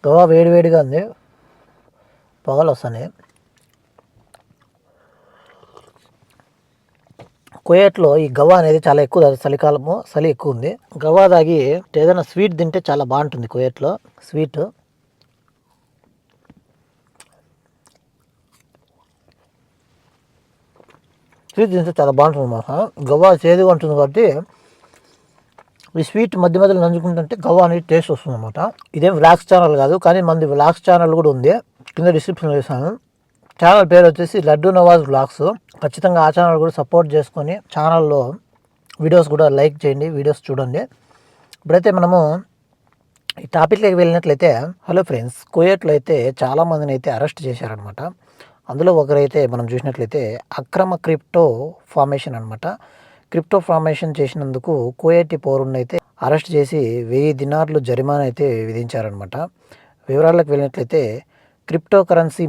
గవా వేడివేడిగా ఉంది, పొగలు వస్తున్నాయి. కువైట్లో ఈ గవా అనేది చాలా ఎక్కువ, చలికాలము చలి ఎక్కువ ఉంది. గవా తాగి ఏదైనా స్వీట్ తింటే చాలా బాగుంటుంది కువైట్లో. స్వీట్ తింటే చాలా బాగుంటుంది అన్నమాట. గవా చేదుగా ఉంటుంది కాబట్టి ఈ స్వీట్ మధ్య మధ్యలో నంచుకుంటుంటే గవా అనేది టేస్ట్ వస్తుంది అనమాట. ఇదేం వ్లాగ్స్ ఛానల్ కాదు, కానీ మనది వ్లాగ్స్ ఛానల్ కూడా ఉంది, కింద డిస్క్రిప్షన్లో వేసాను. ఛానల్ పేరు వచ్చేసి లడ్డు నవాజ్ వ్లాగ్స్. ఖచ్చితంగా ఆ ఛానల్ కూడా సపోర్ట్ చేసుకొని ఛానల్లో వీడియోస్ కూడా లైక్ చేయండి, వీడియోస్ చూడండి. ఇప్పుడైతే మనము ఈ టాపిక్లోకి వెళ్ళినట్లయితే, హలో ఫ్రెండ్స్, కువైట్లో అయితే చాలామందిని అయితే అరెస్ట్ చేశారనమాట. అందులో ఒకరైతే మనం చూసినట్లయితే అక్రమ క్రిప్టో ఫార్మేషన్ అనమాట. క్రిప్టో ఫార్మేషన్ చేసినందుకు కువైటీ పౌరుని అయితే అరెస్ట్ చేసి 1000 దినార్లు జరిమానా అయితే విధించారనమాట. వివరాలకు వెళ్ళినట్లయితే క్రిప్టో కరెన్సీ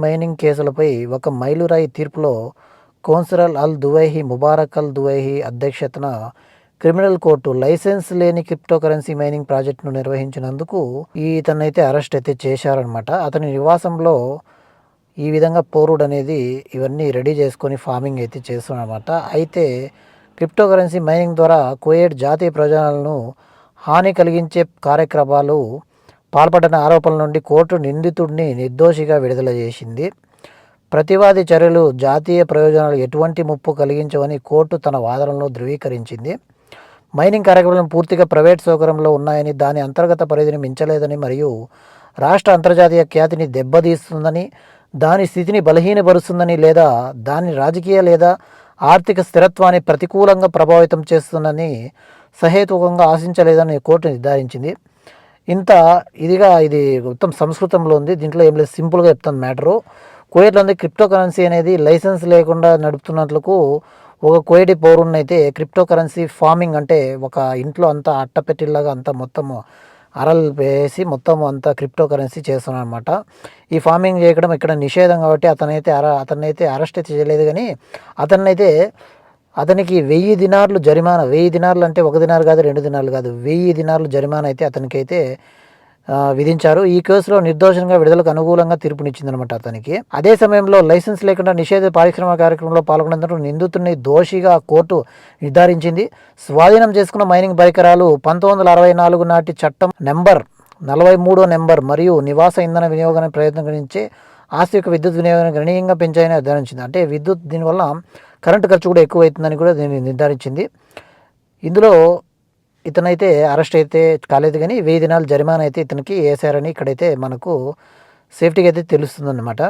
మైనింగ్ కేసులపై ఒక మైలురాయి తీర్పులో కౌన్సిలర్ అల్ దువైహి ముబారక్ అల్ దువైహి అధ్యక్షతన క్రిమినల్ కోర్టు లైసెన్స్ లేని క్రిప్టో కరెన్సీ మైనింగ్ ప్రాజెక్టును నిర్వహించినందుకు ఇతనైతే అరెస్ట్ అయితే చేశారనమాట. అతని నివాసంలో ఈ విధంగా పౌరుడు అనేది ఇవన్నీ రెడీ చేసుకొని ఫార్మింగ్ అయితే చేస్తున్నారన్నమాట. అయితే క్రిప్టో కరెన్సీ మైనింగ్ ద్వారా కువైట్ జాతీయ ప్రయోజనాలను హాని కలిగించే కార్యక్రమాలు పాల్పడిన ఆరోపణల నుండి కోర్టు నిందితుడిని నిర్దోషిగా విడుదల చేసింది. ప్రతివాది చర్యలు జాతీయ ప్రయోజనాలు ఎటువంటి ముప్పు కలిగించవని కోర్టు తన వాదనలో ధృవీకరించింది. మైనింగ్ కార్యక్రమాలు పూర్తిగా ప్రైవేట్ సౌకర్యంలో ఉన్నాయని, దాని అంతర్గత పరిధిని మించలేదని మరియు రాష్ట్ర అంతర్జాతీయ ఖ్యాతిని దెబ్బతీస్తుందని, దాని స్థితిని బలహీనపరుస్తుందని లేదా దాని రాజకీయ లేదా ఆర్థిక స్థిరత్వాన్ని ప్రతికూలంగా ప్రభావితం చేస్తుందని సహేతుకంగా ఆశించలేదని కోర్టు నిర్ధారించింది. ఇది మొత్తం సంస్కృతంలో ఉంది, దీంట్లో ఏం లేదు, సింపుల్గా చెప్తాను మ్యాటరు. కువైట్లో ఉంది క్రిప్టో కరెన్సీ అనేది లైసెన్స్ లేకుండా నడుపుతున్నట్లకు ఒక కువైటీ పౌరుని అయితే క్రిప్టో కరెన్సీ ఫార్మింగ్ అంటే ఒక ఇంట్లో అంతా అట్టపెట్టిలాగా అంతా మొత్తం అరలు వేసి మొత్తం అంతా క్రిప్టో కరెన్సీ చేస్తున్నాడు అనమాట. ఈ ఫార్మింగ్ చేయడం ఇక్కడ నిషేధం కాబట్టి అతనైతే అరెస్ట్ అయితే చేయలేదు, కానీ అతనికి 1000 దినార్లు జరిమానా, 1000 దినార్లు అంటే 1 దినార్ కాదు, 2 దినార్లు కాదు, 1000 దినార్లు జరిమానా అయితే అతనికైతే విధించారు. ఈ కేసులో నిర్దోషంగా విడుదలకు అనుకూలంగా తీర్పునిచ్చిందనమాట అతనికి. అదే సమయంలో లైసెన్స్ లేకుండా నిషేధ పారిశ్రామిక కార్యక్రమంలో పాల్గొనేందుకు నిందితుడిని దోషిగా కోర్టు నిర్ధారించింది. స్వాధీనం చేసుకున్న మైనింగ్ పరికరాలు 1964 నాటి చట్టం నెంబర్ 43 నెంబర్ మరియు నివాస ఇంధన వినియోగాన్ని ప్రయత్నించే ఆస్తి యొక్క విద్యుత్ వినియోగాన్ని గణనీయంగా పెంచాయని నిర్ధారించింది. అంటే దీనివల్ల కరెంటు ఖర్చు కూడా ఎక్కువ అవుతుందని కూడా దీన్ని నిర్ధారించింది. ఇందులో ఇతనైతే అరెస్ట్ అయితే కాలేదు, కానీ 1000 దినాలు జరిమానా అయితే ఇతనికి వేశారని ఇక్కడైతే మనకు సేఫ్టీగా అయితే తెలుస్తుందన్నమాట.